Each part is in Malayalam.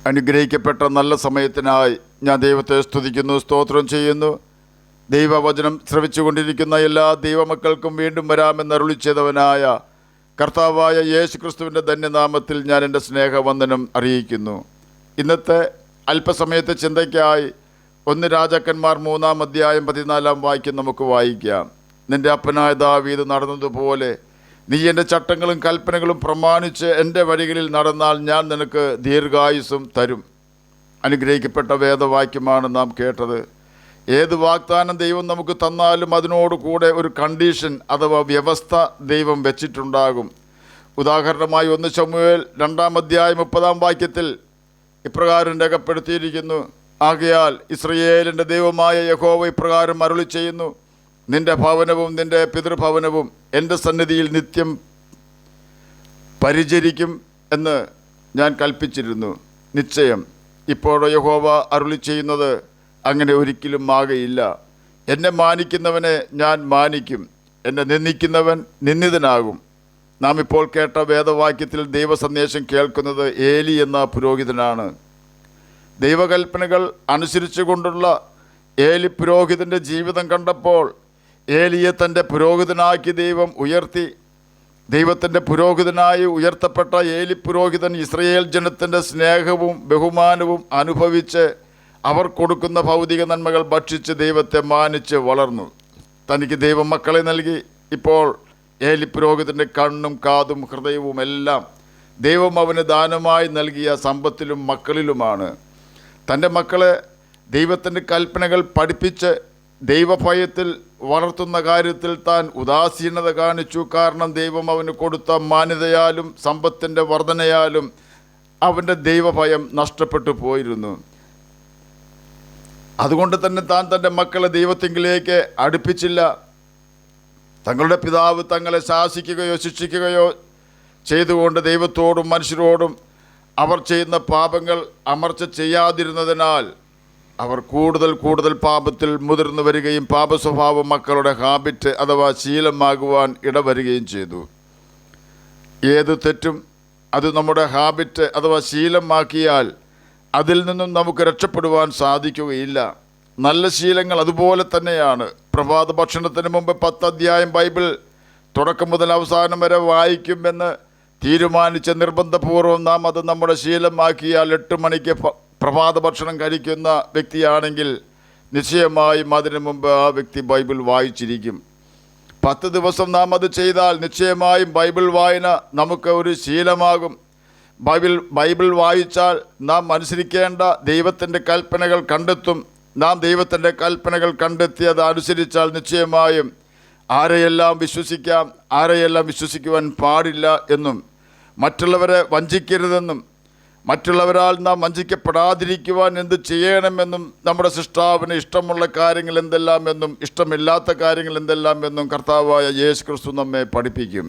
അനുഗ്രഹിക്കപ്പെട്ട നല്ല സമയത്തിനായി ഞാൻ ദൈവത്തെ സ്തുതിക്കുന്നു, സ്തോത്രം ചെയ്യുന്നു. ദൈവവചനം ശ്രവിച്ചുകൊണ്ടിരിക്കുന്ന എല്ലാ ദൈവമക്കൾക്കും വീണ്ടും വരാമെന്ന് അരുളി ചെയ്തവനായ കർത്താവായ യേശു ക്രിസ്തുവിൻ്റെ ധന്യനാമത്തിൽ ഞാൻ എൻ്റെ സ്നേഹവന്ദനം അറിയിക്കുന്നു. ഇന്നത്തെ അല്പസമയത്തെ ചിന്തയ്ക്കായി 1 രാജാക്കന്മാർ 3-ാം അധ്യായം 14-ാം വാക്യം നമുക്ക് വായിക്കാം. നിൻ്റെ അപ്പനായ ദാവീദ് നടന്നതുപോലെ നീ എൻ്റെ ചട്ടങ്ങളും കൽപ്പനകളും പ്രമാണിച്ച് എൻ്റെ വഴികളിൽ നടന്നാൽ ഞാൻ നിനക്ക് ദീർഘായുസ്സും തരും. അനുഗ്രഹിക്കപ്പെട്ട വേദവാക്യമാണ് നാം കേട്ടത്. ഏത് വാഗ്ദാനം ദൈവം നമുക്ക് തന്നാലും അതിനോട് കൂടെ ഒരു കണ്ടീഷൻ അഥവാ വ്യവസ്ഥ ദൈവം വെച്ചിട്ടുണ്ടാകും. ഉദാഹരണമായി 1 ശമൂവേൽ 2-ാം അധ്യായം 30-ാം വാക്യത്തിൽ ഇപ്രകാരം രേഖപ്പെടുത്തിയിരിക്കുന്നു: ആകയാൽ ഇസ്രായേലിൻ്റെ ദൈവമായ യഹോവ ഇപ്രകാരം അരുളി ചെയ്യുന്നു, നിൻ്റെ ഭവനവും നിൻ്റെ പിതൃഭവനവും എൻ്റെ സന്നിധിയിൽ നിത്യം പരിചരിക്കും എന്ന് ഞാൻ കൽപ്പിച്ചിരുന്നു. നിശ്ചയം ഇപ്പോഴോ യഹോവ അരുളി ചെയ്യുന്നത് അങ്ങനെ ഒരിക്കലും ആകയില്ല. എന്നെ മാനിക്കുന്നവനെ ഞാൻ മാനിക്കും, എന്നെ നിന്ദിക്കുന്നവൻ നിന്ദിതനാകും. നാം ഇപ്പോൾ കേട്ട വേദവാക്യത്തിൽ ദൈവസന്ദേശം കേൾക്കുന്നത് ഏലി എന്ന പുരോഹിതനാണ്. ദൈവകൽപ്പനകൾ അനുസരിച്ചു കൊണ്ടുള്ള ഏലി പുരോഹിതൻ്റെ ജീവിതം കണ്ടപ്പോൾ ഏലിയെ തൻ്റെ പുരോഹിതനാക്കി ദൈവം ഉയർത്തി. ദൈവത്തിൻ്റെ പുരോഹിതനായി ഉയർത്തപ്പെട്ട ഏലി പുരോഹിതൻ ഇസ്രായേൽ ജനത്തിൻ്റെ സ്നേഹവും ബഹുമാനവും അനുഭവിച്ച് അവർ കൊടുക്കുന്ന ഭൗതിക നന്മകൾ ഭക്ഷിച്ച് ദൈവത്തെ മാനിച്ച് വളർന്നു. തനിക്ക് ദൈവം മക്കളെ നൽകി. ഇപ്പോൾ ഏലി പുരോഹിതൻ്റെ കണ്ണും കാതും ഹൃദയവും എല്ലാം ദൈവം അവന് ദാനമായി നൽകിയ സമ്പത്തിലും മക്കളിലുമാണ്. തൻ്റെ മക്കളെ ദൈവത്തിൻ്റെ കൽപ്പനകൾ പഠിപ്പിച്ച് ദൈവഭയത്തിൽ വളർത്തുന്ന കാര്യത്തിൽ താൻ ഉദാസീനത കാണിച്ചു. കാരണം ദൈവം അവന് കൊടുത്ത മാന്യതയാലും സമ്പത്തിൻ്റെ വർധനയാലും അവൻ്റെ ദൈവഭയം നഷ്ടപ്പെട്ടു പോയിരുന്നു. അതുകൊണ്ട് തന്നെ താൻ തൻ്റെ മക്കളെ ദൈവത്തിങ്കിലേക്ക് അടുപ്പിച്ചില്ല. തങ്ങളുടെ പിതാവ് തങ്ങളെ ശാസിക്കുകയോ ശിക്ഷിക്കുകയോ ചെയ്തുകൊണ്ട് ദൈവത്തോടും മനുഷ്യരോടും അവർ ചെയ്യുന്ന പാപങ്ങൾ അമർച്ച ചെയ്യാതിരുന്നതിനാൽ അവർ കൂടുതൽ പാപത്തിൽ മുതിർന്നു വരികയും പാപസ്വഭാവം മക്കളുടെ ഹാബിറ്റ് അഥവാ ശീലമാകുവാൻ ഇടവരികയും ചെയ്തു. ഏത് തെറ്റും അത് നമ്മുടെ ഹാബിറ്റ് അഥവാ ശീലമാക്കിയാൽ അതിൽ നിന്നും നമുക്ക് രക്ഷപ്പെടുവാൻ സാധിക്കുകയില്ല. നല്ല ശീലങ്ങൾ അതുപോലെ തന്നെയാണ്. പ്രഭാത ഭക്ഷണത്തിന് മുമ്പ് 10 അധ്യായം ബൈബിൾ തുടക്കം മുതൽ അവസാനം വരെ വായിക്കുമെന്ന് തീരുമാനിച്ച നിർബന്ധപൂർവ്വം നാം അത് നമ്മുടെ ശീലമാക്കിയാൽ 8 മണിക്ക് പ്രഭാത ഭക്ഷണം കഴിക്കുന്ന വ്യക്തിയാണെങ്കിൽ നിശ്ചയമായും അതിനു മുമ്പ് ആ വ്യക്തി ബൈബിൾ വായിച്ചിരിക്കും. 10 ദിവസം നാം അത് ചെയ്താൽ നിശ്ചയമായും ബൈബിൾ വായന നമുക്ക് ഒരു ശീലമാകും. ബൈബിൾ വായിച്ചാൽ നാം അനുസരിക്കേണ്ട ദൈവത്തിൻ്റെ കൽപ്പനകൾ കണ്ടെത്തും. നാം ദൈവത്തിൻ്റെ കൽപ്പനകൾ കണ്ടെത്തി അത് അനുസരിച്ചാൽ നിശ്ചയമായും ആരെയെല്ലാം വിശ്വസിക്കാം, ആരെയെല്ലാം വിശ്വസിക്കുവാൻ പാടില്ല എന്നും മറ്റുള്ളവരെ വഞ്ചിക്കരുതെന്നും മറ്റുള്ളവരാൽ നാം വഞ്ചിക്കപ്പെടാതിരിക്കുവാൻ എന്ത് ചെയ്യണമെന്നും നമ്മുടെ സൃഷ്ടാവിന് ഇഷ്ടമുള്ള കാര്യങ്ങൾ എന്തെല്ലാം എന്നും ഇഷ്ടമില്ലാത്ത കാര്യങ്ങൾ എന്തെല്ലാം എന്നും കർത്താവായ യേശു ക്രിസ്തു നമ്മെ പഠിപ്പിക്കും.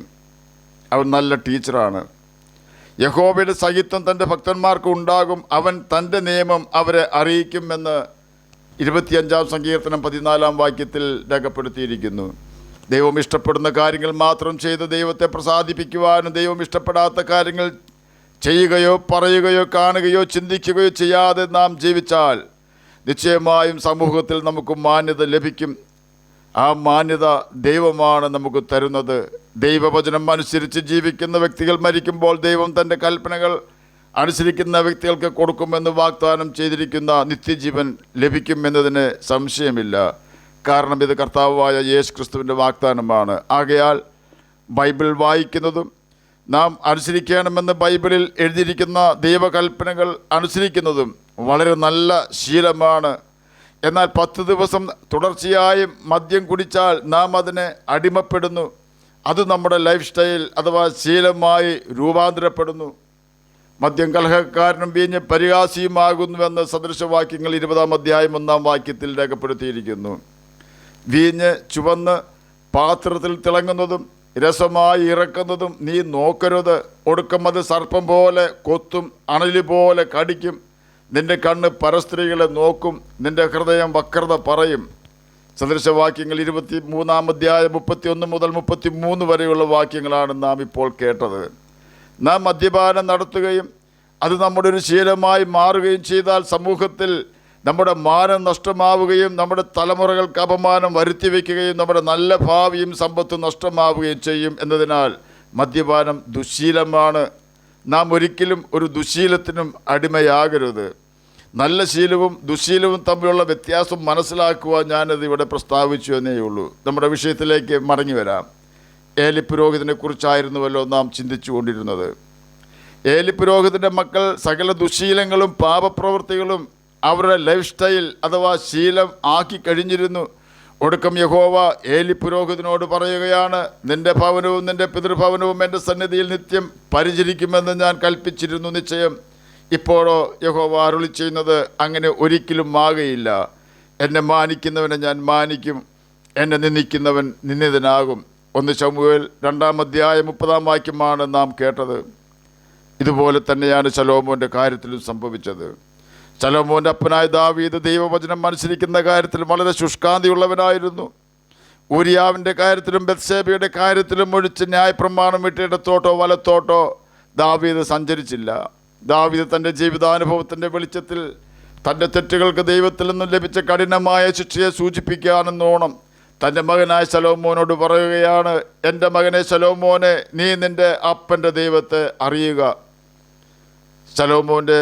അവൻ നല്ല ടീച്ചറാണ്. യഹോവയുടെ സഹിത്വം തൻ്റെ ഭക്തന്മാർക്ക് ഉണ്ടാകും, അവൻ തൻ്റെ നിയമം അവരെ അറിയിക്കുമെന്ന് 25-ാം സങ്കീർത്തനം 14-ാം വാക്യത്തിൽ രേഖപ്പെടുത്തിയിരിക്കുന്നു. ദൈവം ഇഷ്ടപ്പെടുന്ന കാര്യങ്ങൾ മാത്രം ചെയ്ത് ദൈവത്തെ പ്രസാദിപ്പിക്കുവാനും ദൈവം ഇഷ്ടപ്പെടാത്ത കാര്യങ്ങൾ ചെയ്യുകയോ പറയുകയോ കാണുകയോ ചിന്തിക്കുകയോ ചെയ്യാതെ നാം ജീവിച്ചാൽ നിശ്ചയമായും സമൂഹത്തിൽ നമുക്ക് മാന്യത ലഭിക്കും. ആ മാന്യത ദൈവമാണ് നമുക്ക് തരുന്നത്. ദൈവവചനം അനുസരിച്ച് ജീവിക്കുന്ന വ്യക്തികൾ മരിക്കുമ്പോൾ ദൈവം തൻ്റെ കൽപ്പനകൾ അനുസരിക്കുന്ന വ്യക്തികൾക്ക് കൊടുക്കുമെന്ന് വാഗ്ദാനം ചെയ്തിരിക്കുന്ന നിത്യജീവൻ ലഭിക്കുമെന്നതിന് സംശയമില്ല. കാരണം ഇത് കർത്താവായ യേശു ക്രിസ്തുവിൻ്റെ വാഗ്ദാനമാണ്. ആകയാൽ ബൈബിൾ വായിക്കുന്നതും നാം അനുസരിക്കണമെന്ന് ബൈബിളിൽ എഴുതിയിരിക്കുന്ന ദൈവകൽപ്പനകൾ അനുസരിക്കുന്നതും വളരെ നല്ല ശീലമാണ്. എന്നാൽ 10 ദിവസം തുടർച്ചയായും മദ്യം കുടിച്ചാൽ നാം അതിനെ അടിമപ്പെടുന്നു. അത് നമ്മുടെ ലൈഫ് സ്റ്റൈൽ അഥവാ ശീലമായി രൂപാന്തരപ്പെടുന്നു. മദ്യം കലഹക്കാരനും വീഞ്ഞ് പരിഹാസിയുമാകുന്നുവെന്ന് സദൃശവാക്യങ്ങൾ 20-ാം അധ്യായം 1-ാം വാക്യത്തിൽ രേഖപ്പെടുത്തിയിരിക്കുന്നു. വീഞ്ഞ് ചുവന്ന് പാത്രത്തിൽ തിളങ്ങുന്നതും രസമായി ഇറക്കുന്നതും നീ നോക്കരുത്. ഒടുക്കം അത് സർപ്പം പോലെ കൊത്തും, അണലി പോലെ കടിക്കും. നിന്റെ കണ്ണ് പരസ്ത്രീകളെ നോക്കും, നിന്റെ ഹൃദയം വക്രത പറയും. സദൃശവാക്യങ്ങൾ 23-ാം അധ്യായം 31 മുതൽ 33 വരെയുള്ള വാക്യങ്ങളാണ് നാം ഇപ്പോൾ കേട്ടത്. നാം മദ്യപാനം നടത്തുകയും അത് നമ്മുടെ ഒരു ശീലമായി മാറുകയും ചെയ്താൽ സമൂഹത്തിൽ നമ്മുടെ മാനം നഷ്ടമാവുകയും നമ്മുടെ തലമുറകൾക്ക് അപമാനം വരുത്തി വയ്ക്കുകയും നമ്മുടെ നല്ല ഭാവിയും സമ്പത്തും നഷ്ടമാവുകയും ചെയ്യും എന്നതിനാൽ മദ്യപാനം ദുശ്ശീലമാണ്. നാം ഒരിക്കലും ഒരു ദുശ്ശീലത്തിനും അടിമയാകരുത്. നല്ല ശീലവും ദുശ്ശീലവും തമ്മിലുള്ള വ്യത്യാസം മനസ്സിലാക്കുവാൻ ഞാനത് ഇവിടെ പ്രസ്താവിച്ചു എന്നേ ഉള്ളൂ. നമ്മുടെ വിഷയത്തിലേക്ക് മടങ്ങി വരാം. ഏലി പുരോഹിതനെ കുറിച്ചായിരുന്നുവല്ലോ നാം ചിന്തിച്ചു കൊണ്ടിരുന്നത്. ഏലി പുരോഹിതൻ്റെ മക്കൾ സകല ദുശ്ശീലങ്ങളും പാപപ്രവൃത്തികളും അവരുടെ ലൈഫ് സ്റ്റൈൽ അഥവാ ശീലം ആക്കി കഴിഞ്ഞിരുന്നു. ഒടുക്കം യഹോവ ഏലി പുരോഹിതനോട് പറയുകയാണ്, നിന്റെ ഭവനവും നിന്റെ പിതൃഭവനവും എൻ്റെ സന്നിധിയിൽ നിത്യം പരിചരിക്കുമെന്ന് ഞാൻ കൽപ്പിച്ചിരുന്നു നിശ്ചയം. ഇപ്പോഴോ യഹോവ അരുളി ചെയ്യുന്നത് അങ്ങനെ ഒരിക്കലും ആകയില്ല. എന്നെ മാനിക്കുന്നവനെ ഞാൻ മാനിക്കും, എന്നെ നിന്ദിക്കുന്നവൻ നിന്ദിതനാകും. 1 ശമൂവേൽ 2:30 നാം കേട്ടത്. ഇതുപോലെ തന്നെയാണ് ശലോമോൻ്റെ കാര്യത്തിലും സംഭവിച്ചത്. ശലോമോൻ്റെ അപ്പനായ ദാവീദ് ദൈവവചനം അനുസരിക്കുന്ന കാര്യത്തിൽ വളരെ ശുഷ്കാന്തിയുള്ളവനായിരുന്നു. ഊരിയാവിൻ്റെ കാര്യത്തിലും ബത്ശേബയുടെ കാര്യത്തിലും ഒഴിച്ച് ന്യായപ്രമാണം വിട്ടിടത്തോട്ടോ വലത്തോട്ടോ ദാവീദ് സഞ്ചരിച്ചില്ല. ദാവീദ് തൻ്റെ ജീവിതാനുഭവത്തിൻ്റെ വെളിച്ചത്തിൽ തൻ്റെ തെറ്റുകൾക്ക് ദൈവത്തിൽ നിന്നും ലഭിച്ച കഠിനമായ ശിക്ഷയെ സൂചിപ്പിക്കാനെന്നോണം തൻ്റെ മകനായ ശലോമോനോട് പറയുകയാണ്, എൻ്റെ മകനെ ശലോമോനെ, നീ നിൻ്റെ അപ്പൻ്റെ ദൈവത്തെ അറിയുക. ശലോമോൻ്റെ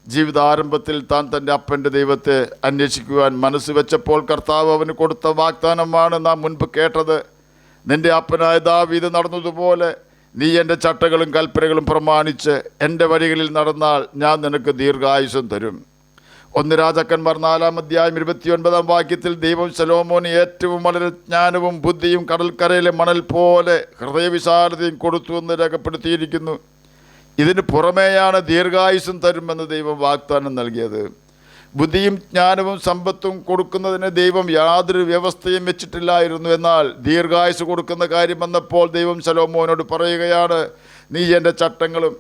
ജീവിതാരംഭത്തിൽ താൻ തൻ്റെ അപ്പൻ്റെ ദൈവത്തെ അന്വേഷിക്കുവാൻ മനസ്സ് വെച്ചപ്പോൾ കർത്താവ് അവന് കൊടുത്ത വാഗ്ദാനമാണ് നാം മുൻപ് കേട്ടത്. നിൻ്റെ അപ്പനായ ദാവീദ് നടന്നതുപോലെ നീ എൻ്റെ ചട്ടകളും കൽപ്പനകളും പ്രമാണിച്ച് എൻ്റെ വഴികളിൽ നടന്നാൽ ഞാൻ നിനക്ക് ദീർഘായുസ്സം തരും. 1 രാജാക്കന്മാർ 4:29 ദൈവം ശലോമോന് ഏറ്റവും വളരെ ജ്ഞാനവും ബുദ്ധിയും കടൽക്കരയിലെ മണൽ പോലെ ഹൃദയവിശാലതയും കൊടുത്തു എന്ന് രേഖപ്പെടുത്തിയിരിക്കുന്നു. ഇതിന് പുറമേയാണ് ദീർഘായുസ്സും തരുമെന്ന് ദൈവം വാഗ്ദാനം നൽകിയത്. ബുദ്ധിയും ജ്ഞാനവും സമ്പത്തും കൊടുക്കുന്നതിന് ദൈവം യാതൊരു വ്യവസ്ഥയും വെച്ചിട്ടില്ലായിരുന്നു. എന്നാൽ ദീർഘായുസ് കൊടുക്കുന്ന കാര്യം വന്നപ്പോൾ ദൈവം ശലോമോനോട് പറയുകയാണ്, നീ എൻ്റെ ചട്ടങ്ങളും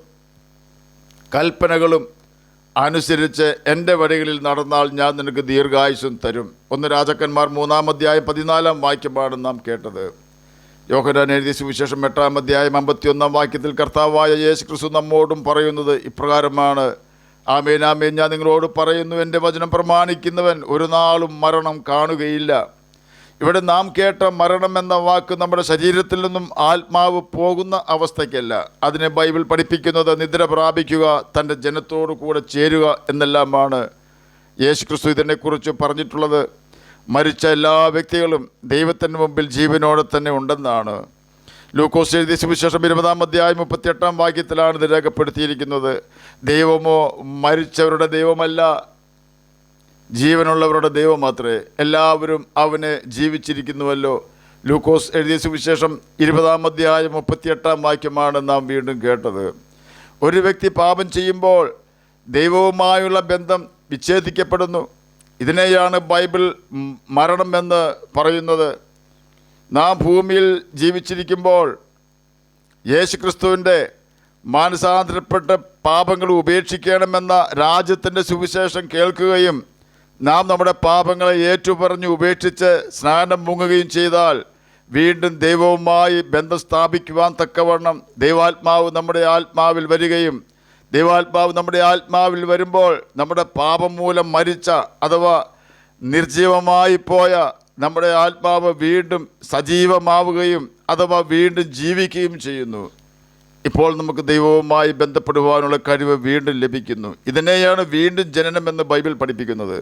കൽപ്പനകളും അനുസരിച്ച് എൻ്റെ വഴികളിൽ നടന്നാൽ ഞാൻ നിനക്ക് ദീർഘായുസ്സും തരും. 1 രാജാക്കന്മാർ 3:14 നാം കേട്ടത്. യോഹന്നാൻ എഴുതിയ സുവിശേഷം 8:51 കർത്താവായ യേശു ക്രിസ്തു നമ്മോടും പറയുന്നത് ഇപ്രകാരമാണ്, ആമേൻ ആമേൻ ഞാൻ നിങ്ങളോട് പറയുന്നു, എൻ്റെ വചനം പ്രമാണിക്കുന്നവൻ ഒരു നാളും മരണം കാണുകയില്ല. ഇവിടെ നാം കേട്ട മരണം എന്ന വാക്ക് നമ്മുടെ ശരീരത്തിൽ നിന്നും ആത്മാവ് പോകുന്ന അവസ്ഥയ്ക്കല്ല. അതിനെ ബൈബിൾ പഠിപ്പിക്കുന്നത് നിദ്ര പ്രാപിക്കുക, തൻ്റെ ജനത്തോടു കൂടെ ചേരുക എന്നെല്ലാമാണ്. യേശു ക്രിസ്തു ഇതിനെക്കുറിച്ച് പറഞ്ഞിട്ടുള്ളത്. മരിച്ച എല്ലാ വ്യക്തികളും ദൈവത്തിൻ്റെ മുമ്പിൽ ജീവനോടെ തന്നെ ഉണ്ടെന്നാണ്. ലൂക്കോസ് എഴുതിയ സുവിശേഷം 20:38 ഇത് രേഖപ്പെടുത്തിയിരിക്കുന്നത്. ദൈവമോ മരിച്ചവരുടെ ദൈവമല്ല, ജീവനുള്ളവരുടെ ദൈവം മാത്രമേ. എല്ലാവരും അവനെ ജീവിച്ചിരിക്കുന്നുവല്ലോ. ലൂക്കോസ് എഴുതിയ സുവിശേഷം 20:38 നാം വീണ്ടും കേട്ടത്. ഒരു വ്യക്തി പാപം ചെയ്യുമ്പോൾ ദൈവവുമായുള്ള ബന്ധം വിച്ഛേദിക്കപ്പെടുന്നു. ഇതിനെയാണ് ബൈബിൾ മരണം എന്ന് പറയുന്നത്. നാം ഭൂമിയിൽ ജീവിച്ചിരിക്കുമ്പോൾ യേശുക്രിസ്തുവിൻ്റെ മാനസാന്തരപ്പെട്ട് പാപങ്ങൾ ഉപേക്ഷിക്കണമെന്ന രാജ്യത്തിൻ്റെ സുവിശേഷം കേൾക്കുകയും നാം നമ്മുടെ പാപങ്ങളെ ഏറ്റുപറഞ്ഞ് ഉപേക്ഷിച്ച് സ്നാനം മുങ്ങുകയും ചെയ്താൽ വീണ്ടും ദൈവവുമായി ബന്ധം സ്ഥാപിക്കുവാൻ തക്കവണ്ണം ദൈവാത്മാവ് നമ്മുടെ ആത്മാവിൽ വരികയും ദൈവാത്മാവ് നമ്മുടെ ആത്മാവിൽ വരുമ്പോൾ നമ്മുടെ പാപം മൂലം മരിച്ച അഥവാ നിർജീവമായി പോയ നമ്മുടെ ആത്മാവ് വീണ്ടും സജീവമാവുകയും അഥവാ വീണ്ടും ജീവിക്കുകയും ചെയ്യുന്നു. ഇപ്പോൾ നമുക്ക് ദൈവവുമായി ബന്ധപ്പെടുവാനുള്ള കഴിവ് വീണ്ടും ലഭിക്കുന്നു. ഇതിനെയാണ് വീണ്ടും ജനനം എന്ന് ബൈബിൾ പഠിപ്പിക്കുന്നത്.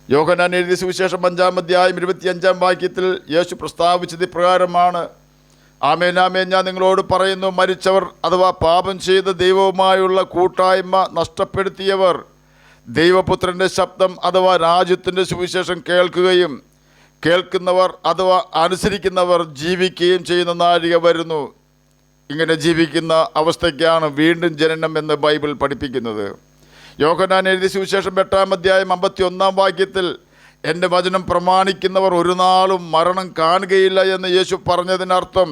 യോഹന്നാൻ എഴുതിയ സുവിശേഷം 5:25 യേശു പ്രസ്താവിച്ചത് ഇപ്രകാരമാണ്, ആമേൻ ആമേൻ ഞാൻ നിങ്ങളോട് പറയുന്നു, മരിച്ചവർ അഥവാ പാപം ചെയ്ത ദൈവവുമായുള്ള കൂട്ടായ്മ നഷ്ടപ്പെടുത്തിയവർ ദൈവപുത്രൻ്റെ ശബ്ദം അഥവാ രാജ്യത്തിൻ്റെ സുവിശേഷം കേൾക്കുകയും കേൾക്കുന്നവർ അഥവാ അനുസരിക്കുന്നവർ ജീവിക്കുകയും ചെയ്യുന്ന നാഴിക വരുന്നു. ഇങ്ങനെ ജീവിക്കുന്ന അവസ്ഥയ്ക്കാണ് വീണ്ടും ജനനം എന്ന് ബൈബിൾ പഠിപ്പിക്കുന്നത്. യോഹന്നാൻ എഴുതിയ സുവിശേഷം 8:51 എൻ്റെ വചനം പ്രമാണിക്കുന്നവർ ഒരു നാളും മരണം കാണുകയില്ല എന്ന് യേശു പറഞ്ഞതിനർത്ഥം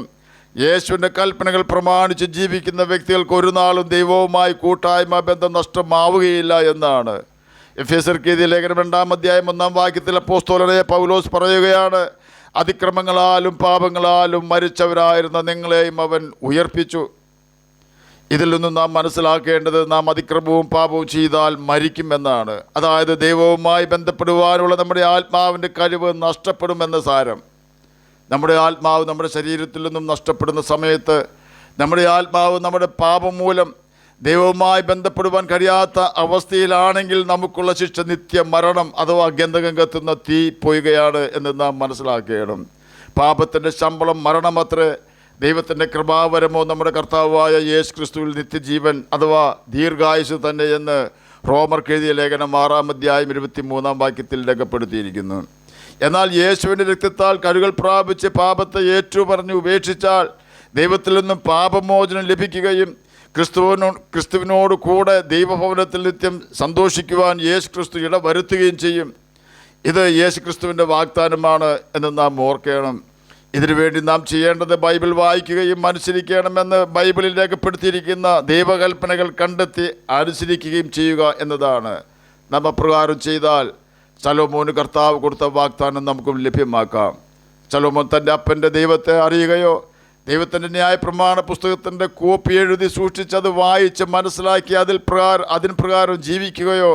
യേശുവിൻ്റെ കൽപ്പനകൾ പ്രമാണിച്ച് ജീവിക്കുന്ന വ്യക്തികൾക്ക് ഒരു നാളും ദൈവവുമായി കൂട്ടായ്മ ബന്ധം നഷ്ടമാവുകയില്ല എന്നാണ്. എഫേസ്യർക്ക് എഴുതിയ ലേഖനം 2:1 അപ്പോസ്തലനായ പൗലോസ് പറയുകയാണ്, അതിക്രമങ്ങളാലും പാപങ്ങളാലും മരിച്ചവരായിരുന്ന നിങ്ങളെയും അവൻ ഉയർപ്പിച്ചു. ഇതിൽ നിന്നും നാം മനസ്സിലാക്കേണ്ടത് നാം അതിക്രമവും പാപവും ചെയ്താൽ മരിക്കുമെന്നാണ്. അതായത് ദൈവവുമായി ബന്ധപ്പെടുവാനുള്ള നമ്മുടെ ആത്മാവിൻ്റെ കഴിവ് നഷ്ടപ്പെടുമെന്ന സാരം. നമ്മുടെ ആത്മാവ് നമ്മുടെ ശരീരത്തിൽ നിന്നും നഷ്ടപ്പെടുന്ന സമയത്ത് നമ്മുടെ ആത്മാവ് നമ്മുടെ പാപം മൂലം ദൈവവുമായി ബന്ധപ്പെടുവാൻ കഴിയാത്ത അവസ്ഥയിലാണെങ്കിൽ നമുക്കുള്ള ശിക്ഷ നിത്യമരണം അഥവാ ഗന്ധകം കത്തുന്ന തീ പൊയ്കയാണ് എന്ന് നാം മനസ്സിലാക്കണം. പാപത്തിൻ്റെ ശമ്പളം മരണമത്രേ, ദൈവത്തിൻ്റെ കൃപാവരമോ നമ്മുടെ കർത്താവായ യേശു ക്രിസ്തുവിൽ നിത്യജീവൻ അഥവാ ദീർഘായുസ് തന്നെ എന്ന് റോമർക്ക് എഴുതിയ ലേഖനം 6-ാം അധ്യായം 23-ാം വാക്യത്തിൽ രേഖപ്പെടുത്തിയിരിക്കുന്നു. എന്നാൽ യേശുവിൻ്റെ രക്തത്താൽ കഴുകൽ പ്രാപിച്ച് പാപത്തെ ഏറ്റുപറഞ്ഞ് ഉപേക്ഷിച്ചാൽ ദൈവത്തിൽ നിന്നും പാപമോചനം ലഭിക്കുകയും ക്രിസ്തുവിനോട് കൂടെ ദൈവഭവനത്തിൽ നിത്യം സന്തോഷിക്കുവാൻ യേശു ക്രിസ്തു ഇടവരുത്തുകയും ചെയ്യും. ഇത് യേശു ക്രിസ്തുവിൻ്റെ വാഗ്ദാനമാണ് എന്ന് നാം ഓർക്കണം. ഇതിനുവേണ്ടി നാം ചെയ്യേണ്ടത് ബൈബിൾ വായിക്കുകയും അനുസരിക്കണമെന്ന് ബൈബിളിൽ രേഖപ്പെടുത്തിയിരിക്കുന്ന ദൈവകൽപ്പനകൾ കണ്ടെത്തി അനുസരിക്കുകയും ചെയ്യുക എന്നതാണ്. നാം അപ്രകാരം ചെയ്താൽ ശലോമോന് കർത്താവ് കൊടുത്ത വാഗ്ദാനം നമുക്കും ലഭ്യമാക്കാം. ശലോമോൻ തൻ്റെ അപ്പൻ്റെ ദൈവത്തെ അറിയുകയോ ദൈവത്തിൻ്റെ ന്യായപ്രമാണ പുസ്തകത്തിൻ്റെ കോപ്പി എഴുതി സൂക്ഷിച്ചത് വായിച്ച് മനസ്സിലാക്കി അതിന് പ്രകാരം ജീവിക്കുകയോ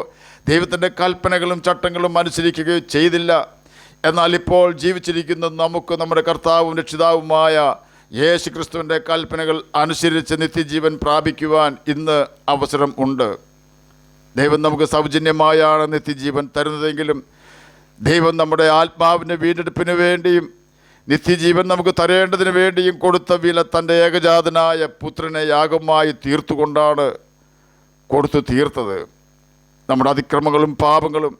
ദൈവത്തിൻ്റെ കൽപ്പനകളും ചട്ടങ്ങളും അനുസരിക്കുകയോ ചെയ്തില്ല. എന്നാൽ ഇപ്പോൾ ജീവിച്ചിരിക്കുന്ന നമുക്ക് നമ്മുടെ കർത്താവും രക്ഷിതാവുമായ യേശു ക്രിസ്തുവിൻ്റെ കൽപ്പനകൾ അനുസരിച്ച് നിത്യജീവൻ പ്രാപിക്കുവാൻ ഇന്ന് അവസരം ഉണ്ട്. ദൈവം നമുക്ക് സൗജന്യമായാണ് നിത്യജീവൻ തരുന്നതെങ്കിലും ദൈവം നമ്മുടെ ആത്മാവിൻ്റെ വീണ്ടെടുപ്പിന് വേണ്ടിയും നിത്യജീവൻ നമുക്ക് തരേണ്ടതിന് വേണ്ടിയും കൊടുത്ത വില തൻ്റെ ഏകജാതനായ പുത്രനെ യാഗമായി തീർത്തുകൊണ്ടാണ് കൊടുത്തു തീർത്തത്. നമ്മുടെ അതിക്രമങ്ങളും പാപങ്ങളും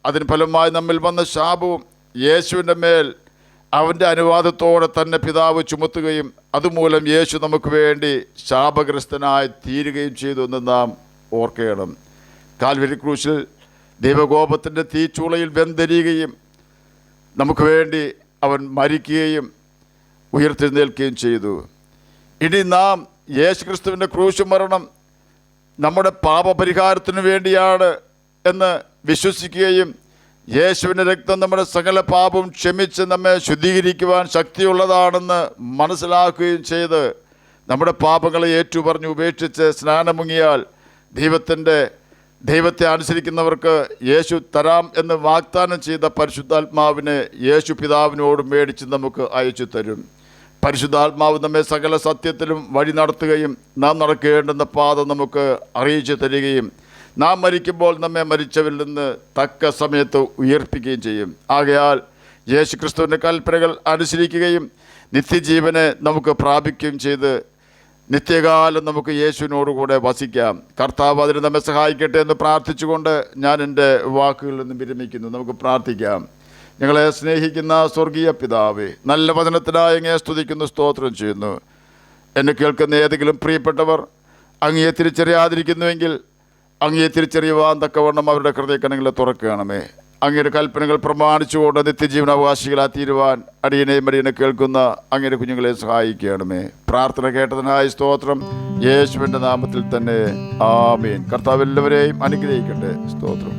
അതിന് ഫലമായി നമ്മിൽ വന്ന ശാപവും യേശുവിൻ്റെ മേൽ അവൻ്റെ അനുവാദത്തോടെ തന്നെ പിതാവ് ചുമത്തുകയും അതുമൂലം യേശു നമുക്ക് വേണ്ടി ശാപഗ്രസ്തനായി തീരുകയും ചെയ്തു എന്ന് നാം ഓർക്കണം. കാൽവരി ക്രൂശിൽ ദൈവകോപത്തിൻ്റെ തീച്ചൂളയിൽ വെന്തെരിയുകയും നമുക്ക് വേണ്ടി അവൻ മരിക്കുകയും ഉയർത്തെഴുന്നേൽക്കുകയും ചെയ്തു. ഇനി നാം യേശു ക്രിസ്തുവിൻ്റെ ക്രൂശ് മരണം നമ്മുടെ പാപപരിഹാരത്തിന് വേണ്ടിയാണ് എന്ന് വിശ്വസിക്കുകയും യേശുവിൻ്റെ രക്തം നമ്മുടെ സകല പാപവും ക്ഷമിച്ച് നമ്മെ ശുദ്ധീകരിക്കുവാൻ ശക്തിയുള്ളതാണെന്ന് മനസ്സിലാക്കുകയും ചെയ്ത് നമ്മുടെ പാപങ്ങളെ ഏറ്റുപറഞ്ഞ് ഉപേക്ഷിച്ച് സ്നാനമുങ്ങിയാൽ ദൈവത്തെ അനുസരിക്കുന്നവർക്ക് യേശു തരാം എന്ന് വാഗ്ദാനം ചെയ്ത പരിശുദ്ധാത്മാവിനെ യേശു പിതാവിനോട് മേടിച്ച് നമുക്ക് അയച്ചു തരും. പരിശുദ്ധാത്മാവ് നമ്മെ സകല സത്യത്തിലും വഴി നടത്തുകയും നാം നടക്കേണ്ടുന്ന പാത നമുക്ക് അറിയിച്ചു തരികയും നാം മരിക്കുമ്പോൾ നമ്മെ മരിച്ചവരിൽ നിന്ന് തക്ക സമയത്ത് ഉയർപ്പിക്കുകയും ചെയ്യും. ആകയാൽ യേശു ക്രിസ്തുവിൻ്റെ കൽപ്പനകൾ അനുസരിക്കുകയും നിത്യജീവനെ നമുക്ക് പ്രാപിക്കുകയും ചെയ്ത് നിത്യകാലം നമുക്ക് യേശുവിനോടുകൂടെ വസിക്കാം. കർത്താവ് അതിന് നമ്മെ സഹായിക്കട്ടെ എന്ന് പ്രാർത്ഥിച്ചുകൊണ്ട് ഞാൻ എൻ്റെ വാക്കുകളിൽ നിന്ന് വിരമിക്കുന്നു. നമുക്ക് പ്രാർത്ഥിക്കാം. ഞങ്ങളെ സ്നേഹിക്കുന്ന സ്വർഗീയ പിതാവേ, നല്ല വചനത്തിനായി അങ്ങയെ സ്തുതിക്കുന്നു, സ്തോത്രം ചെയ്യുന്നു. എന്നെ കേൾക്കുന്ന ഏതെങ്കിലും പ്രിയപ്പെട്ടവർ അങ്ങയെ തിരിച്ചറിയാതിരിക്കുന്നുവെങ്കിൽ അങ്ങയെ തിരിച്ചറിയുവാൻ തക്കവണ്ണം അവരുടെ ഹൃദയക്കണ്ണുകളെ തുറക്കണമേ. അങ്ങയുടെ കൽപ്പനകൾ പ്രമാണിച്ചുകൊണ്ട് നിത്യജീവനാവകാശികളായി തീരുവാൻ അടിയനെ കേൾക്കുന്ന അങ്ങയുടെ കുഞ്ഞുങ്ങളെ സഹായിക്കണമേ. പ്രാർത്ഥന കേട്ടതിനായി സ്തോത്രം. യേശുവിൻ്റെ നാമത്തിൽ തന്നെ ആമേൻ. കർത്താവ് എല്ലാവരെയും അനുഗ്രഹിക്കട്ടെ. സ്തോത്രം.